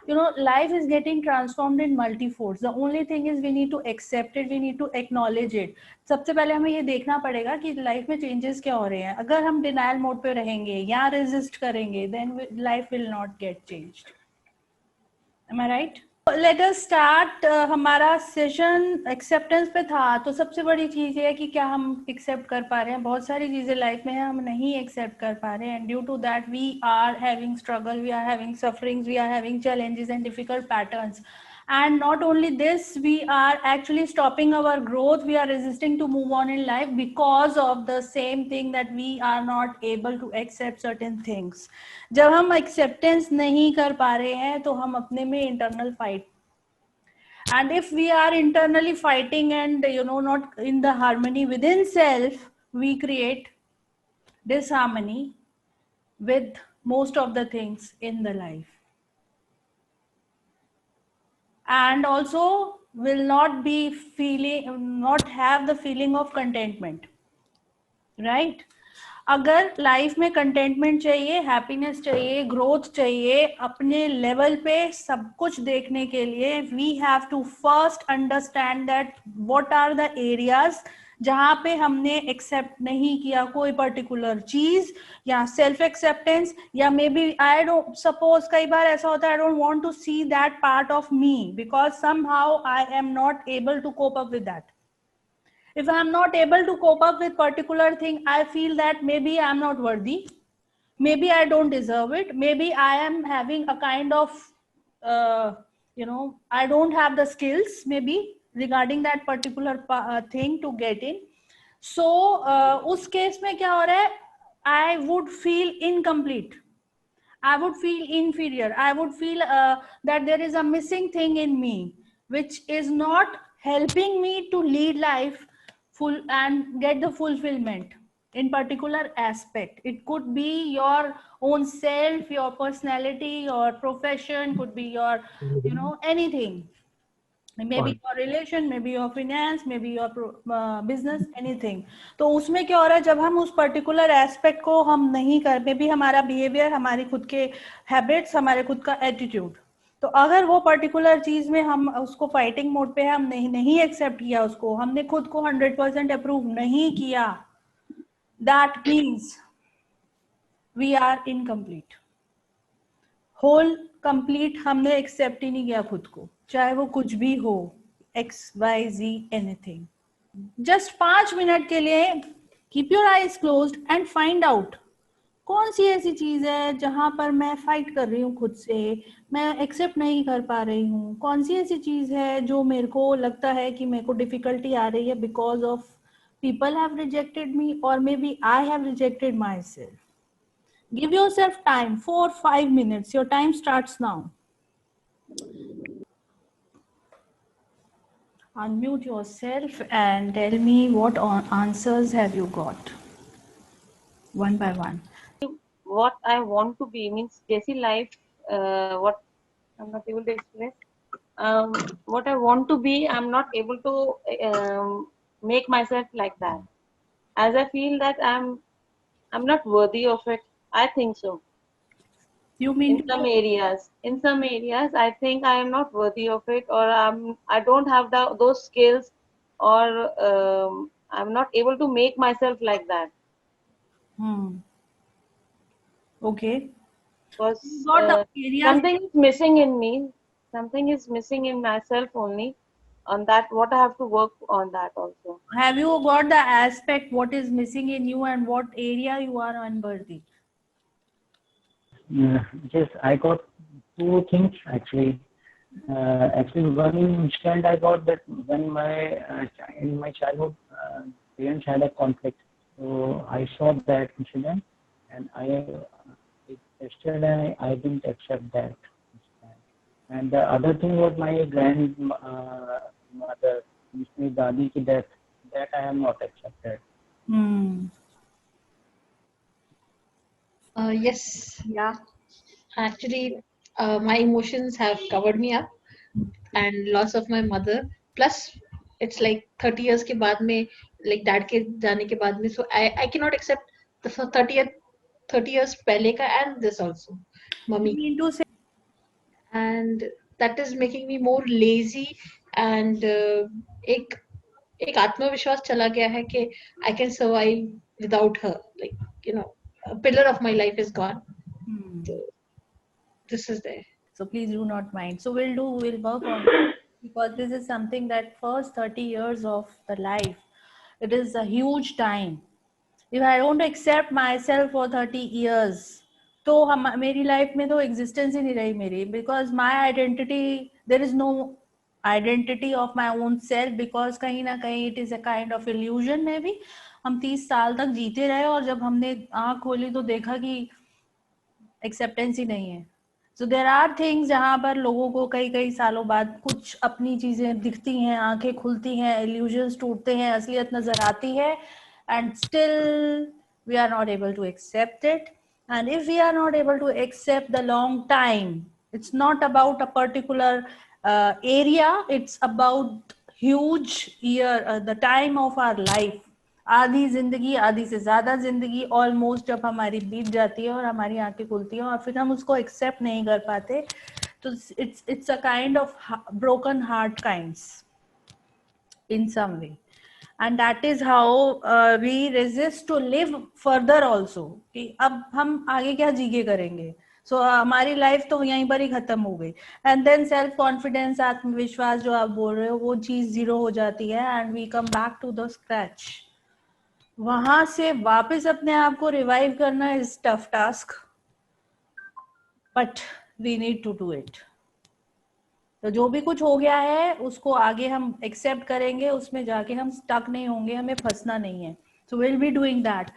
life is getting transformed in multi-folds. The only thing is we need to accept it, we need to acknowledge it. सबसे पहले हमें ये देखना पड़ेगा कि लाइफ में चेंजेस क्या हो रहे हैं. अगर हम डिनायल मोड पे रहेंगे या रेजिस्ट करेंगे, then life will not get changed. Am I right? Let us start. हमारा सेशन एक्सेप्टेंस पे था. तो सबसे बड़ी चीज ये है कि क्या हम एक्सेप्ट कर पा रहे हैं. बहुत सारी चीजें लाइफ में हम नहीं एक्सेप्ट कर पा रहे हैं, and due to that we are having struggle, we are having sufferings, we are having challenges and difficult patterns. And not only this, we are actually stopping our growth, we are resisting to move on in life because of the same thing, that we are not able to accept certain things. जब हम acceptance नहीं कर पा रहे हैं तो हम अपने में internal fight, and if we are internally fighting and not in the harmony within self, we create disharmony with most of the things in the life, and also will not have the feeling of contentment, right? अगर life में contentment चाहिए, happiness चाहिए, growth चाहिए, अपने level पे सब कुछ देखने के लिए we have to first understand that what are the areas जहां पे हमने एक्सेप्ट नहीं किया कोई पर्टिकुलर चीज, या सेल्फ एक्सेप्टेंस, या maybe I don't suppose कई बार ऐसा होता है I don't want to see that part of me because somehow I am not able to cope up with that. If I'm not able to cope up with particular thing, I feel that maybe I'm not worthy, maybe I don't deserve it, maybe I am having a kind of I don't have the skills maybe regarding that particular thing to get in. So उस case में क्या हो रहा है, I would feel incomplete, I would feel inferior, I would feel that there is a missing thing in me which is not helping me to lead life full and get the fulfillment in particular aspect. It could be your own self, your personality, your profession, could be your anything, maybe your relation, maybe your finance, maybe your business, anything. तो उसमें क्या हो रहा है, जब हम उस particular aspect को हम नहीं कर, मे बी हमारा बिहेवियर, हमारी खुद के हैबिट्स, हमारे खुद का एटीट्यूड, तो अगर वो पर्टिकुलर चीज में हम उसको फाइटिंग मोड पे है, हम नहीं एक्सेप्ट किया उसको, हमने खुद को 100% अप्रूव नहीं किया, that means we are incomplete. Whole complete हमने एक्सेप्ट ही नहीं किया खुद को, चाहे वो कुछ भी हो, XYZ एनीथिंग. जस्ट 5 मिनट के लिए keep your eyes closed end find out कौन सी ऐसी चीज है जहां पर मैं फाइट कर रही हूँ खुद से, मैं एक्सेप्ट नहीं कर पा रही हूँ. कौन सी ऐसी चीज है जो मेरे को लगता है कि मेरे को डिफिकल्टी आ रही है because of people have rejected me और maybe I have rejected myself. Give yourself time, 4-5 minutes. Your time starts now. Unmute yourself and tell me what answers have you got, one by one. What I want to be means daily life. What I'm not able to express. What I want to be, I'm not able to make myself like that. As I feel that I'm not worthy of it. I think so. You mean in some areas, I think I am not worthy of it, or I don't have those skills, or I'm not able to make myself like that. Okay. Because something is missing in me. Something is missing in myself only. On that, what I have to work on that also. Have you got the aspect what is missing in you and what area you are unworthy? Yes, I got two things actually. Actually, one instant I got that when in my childhood parents had a conflict, so I saw that incident, and yesterday I didn't accept that. And the other thing was my grandmother, my dadi ki death, that I have not accepted. Yes, yeah. Actually, my emotions have covered me up, and loss of my mother. Plus, it's like 30 years के बाद में, like dad के जाने के बाद में, so I cannot accept the 30 years पहले का and this also, mummy. You mean to say? And and that is making me more lazy, and एक आत्मविश्वास चला गया है कि I can survive without her, like, you know, a pillar of my life is gone. So this is there. So please do not mind. So we'll work on it, because this is something that first 30 years of the life, it is a huge time. If I don't accept myself for 30 years, तो मेरी life में तो existence ही नहीं रही मेरी, because my identity, there is no identity of my own self, because कहीं ना कहीं it is a kind of illusion में भी। हम 30 साल तक जीते रहे और जब हमने आंख खोली तो देखा कि एक्सेप्टेंस ही नहीं है। सो देर आर थिंग्स जहाँ पर लोगों को कई कई सालों बाद कुछ अपनी चीजें दिखती हैं, आंखें खुलती हैं, इल्यूजन्स टूटते हैं, असलियत नजर आती है, and still we are not able to accept it. And if we are not able to accept the long time, it's not about a particular area, it's about huge year, the time of our life. आधी जिंदगी, आधी से ज्यादा जिंदगी almost जब हमारी बीत जाती है और हमारी आंखें खुलती हैं और फिर हम उसको एक्सेप्ट नहीं कर पाते, तो it's a kind of broken heart kinds in some way. And that is how we resist to live further also, कि अब हम आगे क्या जी के करेंगे, सो हमारी लाइफ तो यहीं पर ही खत्म हो गई। एंड देन सेल्फ कॉन्फिडेंस, आत्मविश्वास जो आप बोल रहे हो, वो चीज जीरो हो जाती है and we come back to the scratch. वहां से वापस अपने आप को रिवाइव करना is tough task, but we need to do it. तो जो भी कुछ हो गया है उसको आगे हम एक्सेप्ट करेंगे, उसमें जाके हम स्टक नहीं होंगे, हमें फंसना नहीं है। So will be doing that.